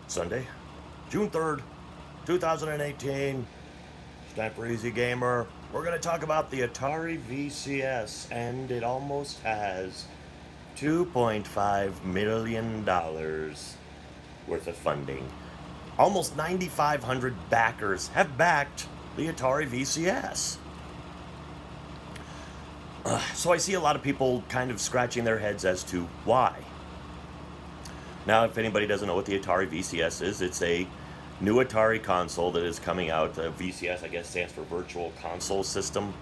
Sunday, June 3rd, 2018. It's time for Easy Gamer. We're going to talk about the Atari VCS, and it almost has $2.5 million worth of funding. Almost 9,500 backers have backed the Atari VCS. So I see a lot of people kind of scratching their heads as to why. Now, if anybody doesn't know what the Atari VCS is, it's a new Atari console that is coming out. VCS, I guess, stands for Virtual Console System.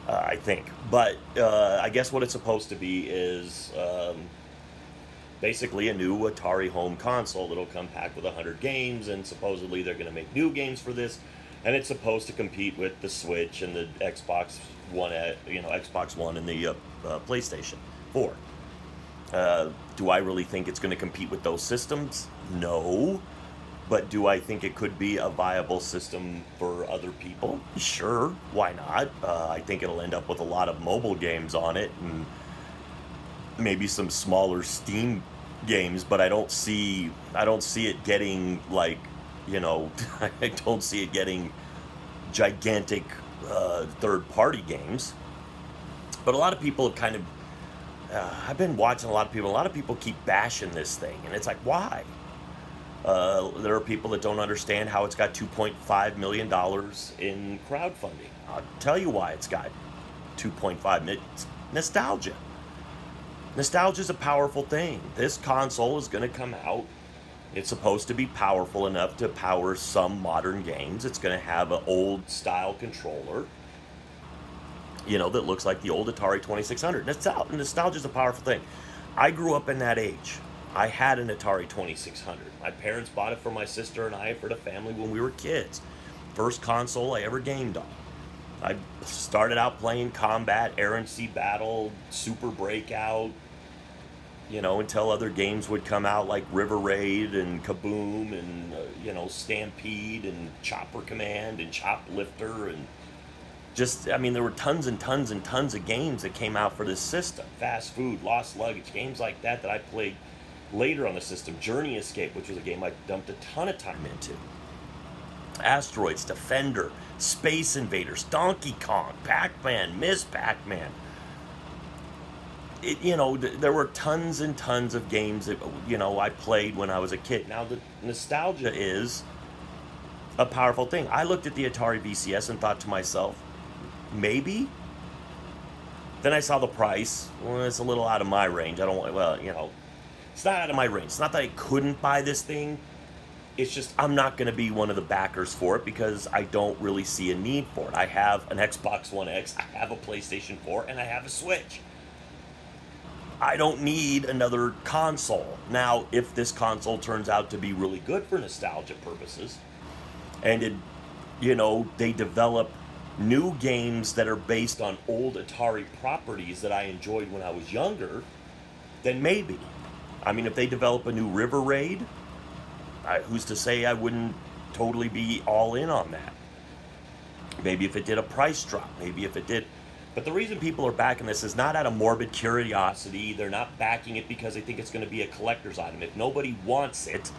I think. But I guess what it's supposed to be is basically a new Atari home console that'll come packed with 100 games, and supposedly they're going to make new games for this, and it's supposed to compete with the Switch and the Xbox One, Xbox One and the PlayStation 4. Do I really think it's going to compete with those systems? No. But do I think it could be a viable system for other people? Sure, why not? I think it'll end up with a lot of mobile games on it and maybe some smaller Steam games, but I don't see it getting like, I don't see it getting gigantic third-party games. But a lot of people have kind of I've been watching a lot of people keep bashing this thing, and it's like, why? There are people that don't understand how it's got $2.5 million in crowdfunding. I'll tell you why it's got 2.5 million. Nostalgia. Nostalgia is a powerful thing. This console is going to come out. It's supposed to be powerful enough to power some modern games. It's going to have an old style controller, that looks like the old Atari 2600. Nostalgia is a powerful thing. I grew up in that age. I had an Atari 2600. My parents bought it for my sister and I for the family when we were kids. First console I ever gamed on. I started out playing Combat, Air and Sea Battle, Super Breakout, until other games would come out like River Raid and Kaboom and, Stampede and Chopper Command and Choplifter and there were tons and tons and tons of games that came out for this system. Fast Food, Lost Luggage, games like that I played later on the system. Journey Escape, which was a game I dumped a ton of time into. Asteroids, Defender, Space Invaders, Donkey Kong, Pac-Man, Miss Pac-Man. There were tons and tons of games that, I played when I was a kid. Now, the nostalgia is a powerful thing. I looked at the Atari VCS and thought to myself, maybe. Then I saw the price. Well, it's a little out of my range. It's not out of my range. It's not that I couldn't buy this thing. It's just I'm not going to be one of the backers for it because I don't really see a need for it. I have an Xbox One X, I have a PlayStation 4, and I have a Switch. I don't need another console. Now, if this console turns out to be really good for nostalgia purposes, and they develop new games that are based on old Atari properties that I enjoyed when I was younger, then maybe. If they develop a new River Raid, who's to say I wouldn't totally be all in on that? Maybe if it did a price drop, maybe if it did. But the reason people are backing this is not out of morbid curiosity. They're not backing it because they think it's going to be a collector's item. If nobody wants it,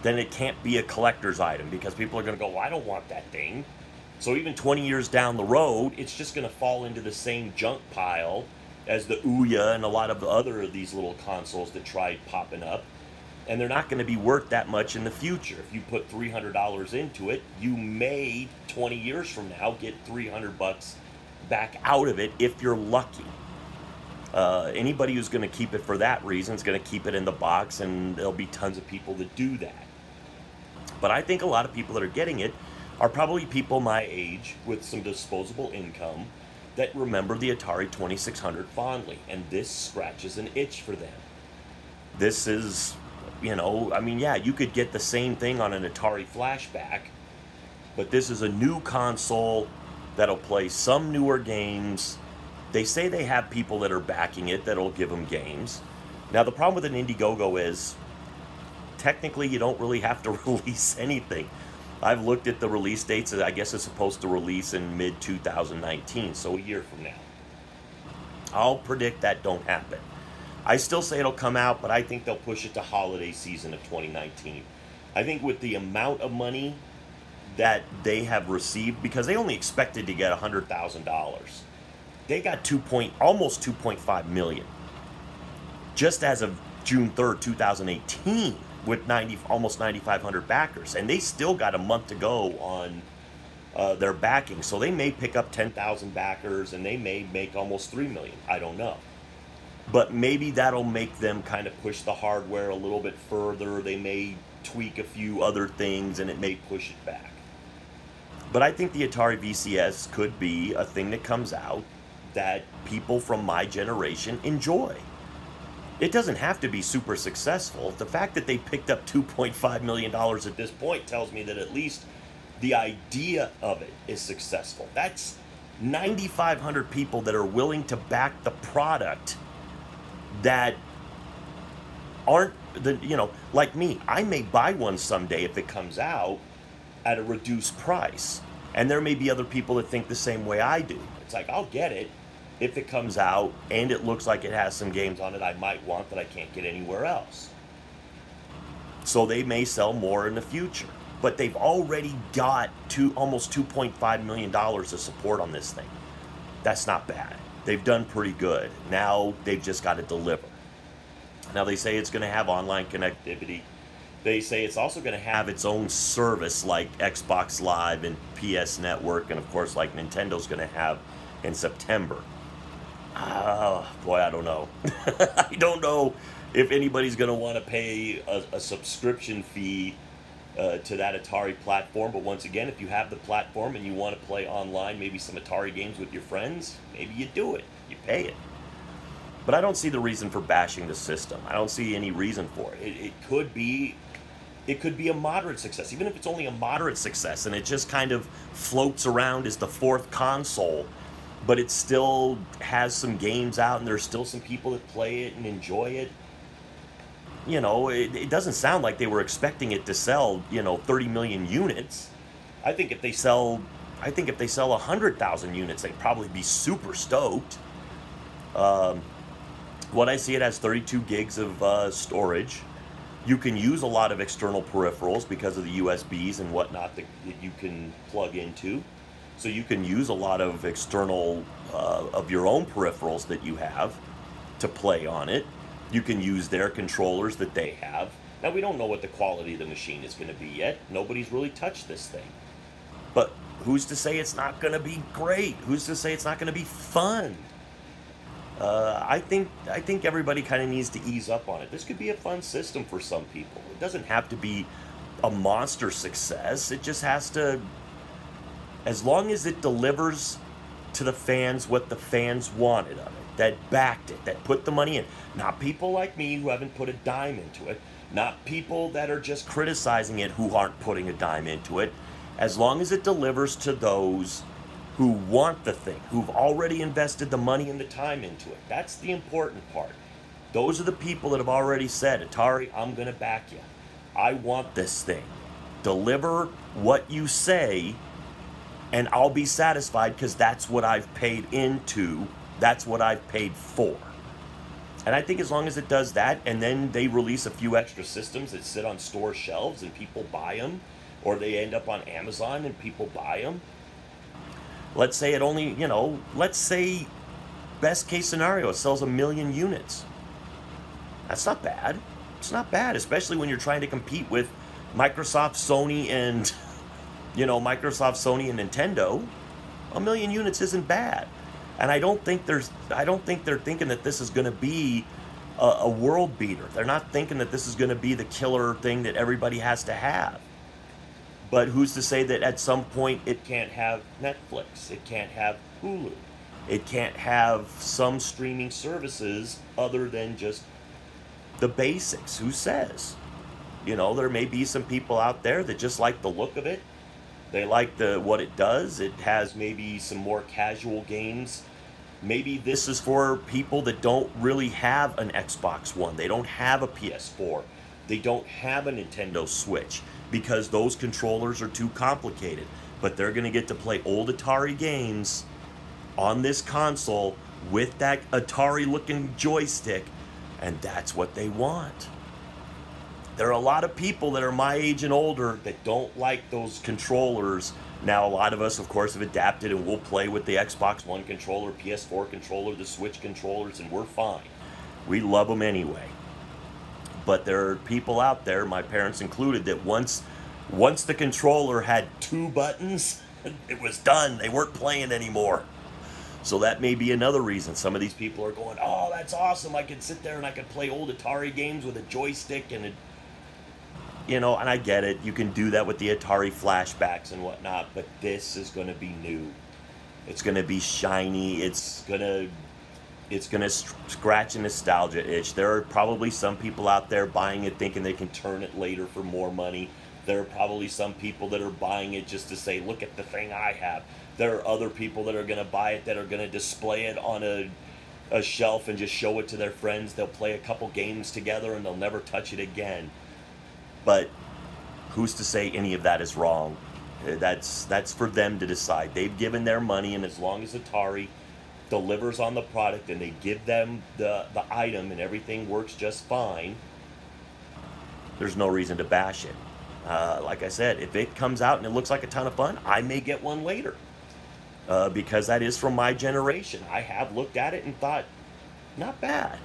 then it can't be a collector's item because people are going to go, well, I don't want that thing. So even 20 years down the road, it's just going to fall into the same junk pile as the Ouya and a lot of the other of these little consoles that tried popping up. And they're not going to be worth that much in the future. If you put $300 into it, you may, 20 years from now, get $300 back out of it if you're lucky. Anybody who's going to keep it for that reason is going to keep it in the box, and there'll be tons of people that do that. But I think a lot of people that are getting it are probably people my age with some disposable income that remember the Atari 2600 fondly, and this scratches an itch for them. This is, you could get the same thing on an Atari Flashback, but this is a new console that'll play some newer games. They say they have people that are backing it that'll give them games. Now, the problem with an Indiegogo is, technically, you don't really have to release anything. I've looked at the release dates. I guess it's supposed to release in mid-2019, so a year from now. I'll predict that don't happen. I still say it'll come out, but I think they'll push it to holiday season of 2019. I think with the amount of money that they have received, because they only expected to get $100,000, they got almost 2.5 million just as of June 3rd, 2018, with almost 9,500 backers, and they still got a month to go on their backing. So they may pick up 10,000 backers, and they may make almost 3 million. I don't know. But maybe that'll make them kind of push the hardware a little bit further. They may tweak a few other things, and it may push it back. But I think the Atari VCS could be a thing that comes out that people from my generation enjoy. It doesn't have to be super successful. The fact that they picked up $2.5 million at this point tells me that at least the idea of it is successful. That's 9,500 people that are willing to back the product that aren't, like me. I may buy one someday if it comes out at a reduced price. And there may be other people that think the same way I do. It's like, I'll get it if it comes out and it looks like it has some games on it I might want that I can't get anywhere else. So they may sell more in the future. But they've already got almost $2.5 million of support on this thing. That's not bad. They've done pretty good. Now they've just got to deliver. Now they say it's going to have online connectivity. They say it's also going to have its own service like Xbox Live and PS Network, and of course like Nintendo's going to have in September. Oh, boy, I don't know. I don't know if anybody's going to want to pay a subscription fee to that Atari platform. But once again, if you have the platform and you want to play online, maybe some Atari games with your friends, maybe you do it. You pay it. But I don't see the reason for bashing the system. I don't see any reason for it. It could be a moderate success, even if it's only a moderate success and it just kind of floats around as the fourth console, but it still has some games out and there's still some people that play it and enjoy it. It doesn't sound like they were expecting it to sell, 30 million units. I think if they sell 100,000 units, they'd probably be super stoked. What I see, it has 32 gigs of storage. You can use a lot of external peripherals because of the USBs and whatnot that you can plug into. So you can use a lot of external of your own peripherals that you have to play on it. You can use their controllers that they have. Now, we don't know what the quality of the machine is going to be yet. Nobody's really touched this thing. But who's to say it's not going to be great? Who's to say it's not going to be fun? I think everybody kind of needs to ease up on it. This could be a fun system for some people. It doesn't have to be a monster success. It just has to, as long as it delivers to the fans what the fans wanted of it, that backed it, that put the money in. Not people like me who haven't put a dime into it. Not people that are just criticizing it who aren't putting a dime into it. As long as it delivers to those who want the thing, who've already invested the money and the time into it. That's the important part. Those are the people that have already said, Atari, I'm going to back you. I want this thing. Deliver what you say, and I'll be satisfied because that's what I've paid into. That's what I've paid for. And I think as long as it does that, and then they release a few extra systems that sit on store shelves and people buy them, or they end up on Amazon and people buy them. Let's say it only, let's say best case scenario, it sells 1 million units. That's not bad. It's not bad, especially when you're trying to compete with Microsoft, Sony, and, Nintendo. 1 million units isn't bad. And I don't think they're thinking that this is going to be a world beater. They're not thinking that this is going to be the killer thing that everybody has to have. But who's to say that at some point it can't have Netflix, it can't have Hulu, it can't have some streaming services other than just the basics? Who says? There may be some people out there that just like the look of it. They like what it does. It has maybe some more casual games. Maybe this is for people that don't really have an Xbox One. They don't have a PS4. They don't have a Nintendo Switch because those controllers are too complicated. But they're going to get to play old Atari games on this console with that Atari-looking joystick And that's what they want. There are a lot of people that are my age and older that don't like those controllers. Now, a lot of us, of course, have adapted and we'll play with the Xbox One controller, PS4 controller, the Switch controllers, and we're fine. We love them anyway. But there are people out there, my parents included, that once the controller had 2 buttons, it was done. They weren't playing anymore. So that may be another reason. Some of these people are going, oh, that's awesome. I can sit there and I can play old Atari games with a joystick and and I get it. You can do that with the Atari flashbacks and whatnot, but this is going to be new. It's going to be shiny. It's going to scratch a nostalgia itch. There are probably some people out there buying it thinking they can turn it later for more money. There are probably some people that are buying it just to say, look at the thing I have. There are other people that are going to buy it that are going to display it on a shelf and just show it to their friends. They'll play a couple games together and they'll never touch it again. But who's to say any of that is wrong? That's for them to decide. They've given their money, and as long as Atari delivers on the product and they give them the item and everything works just fine, there's no reason to bash it. Like I said, if it comes out and it looks like a ton of fun, I may get one later. Because that is from my generation. I have looked at it and thought, not bad.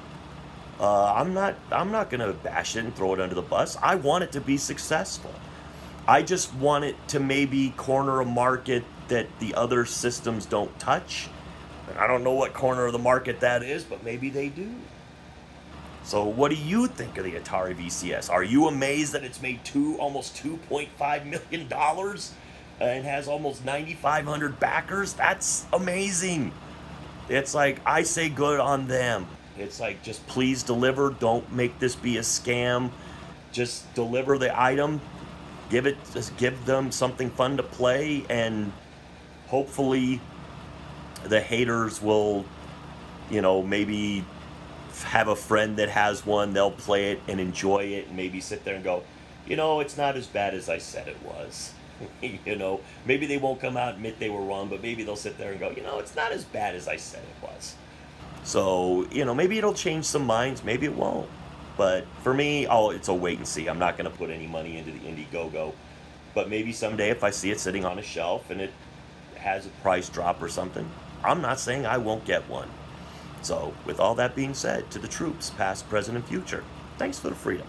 I'm not gonna bash it and throw it under the bus. I want it to be successful. I just want it to maybe corner a market that the other systems don't touch. And I don't know what corner of the market that is, but maybe they do. So what do you think of the Atari VCS? Are you amazed that it's made almost $2.5 million and has almost 9,500 backers? That's amazing. It's like, I say good on them. It's like, just please deliver. Don't make this be a scam. Just deliver the item. Just give them something fun to play, and hopefully the haters will, maybe have a friend that has one. They'll play it and enjoy it and maybe sit there and go, it's not as bad as I said it was. Maybe they won't come out and admit they were wrong, but maybe they'll sit there and go, it's not as bad as I said it was. So, maybe it'll change some minds, maybe it won't. But for me, it's a wait and see. I'm not going to put any money into the Indiegogo. But maybe someday if I see it sitting on a shelf and it has a price drop or something, I'm not saying I won't get one. So, with all that being said, to the troops, past, present, and future, thanks for the freedom.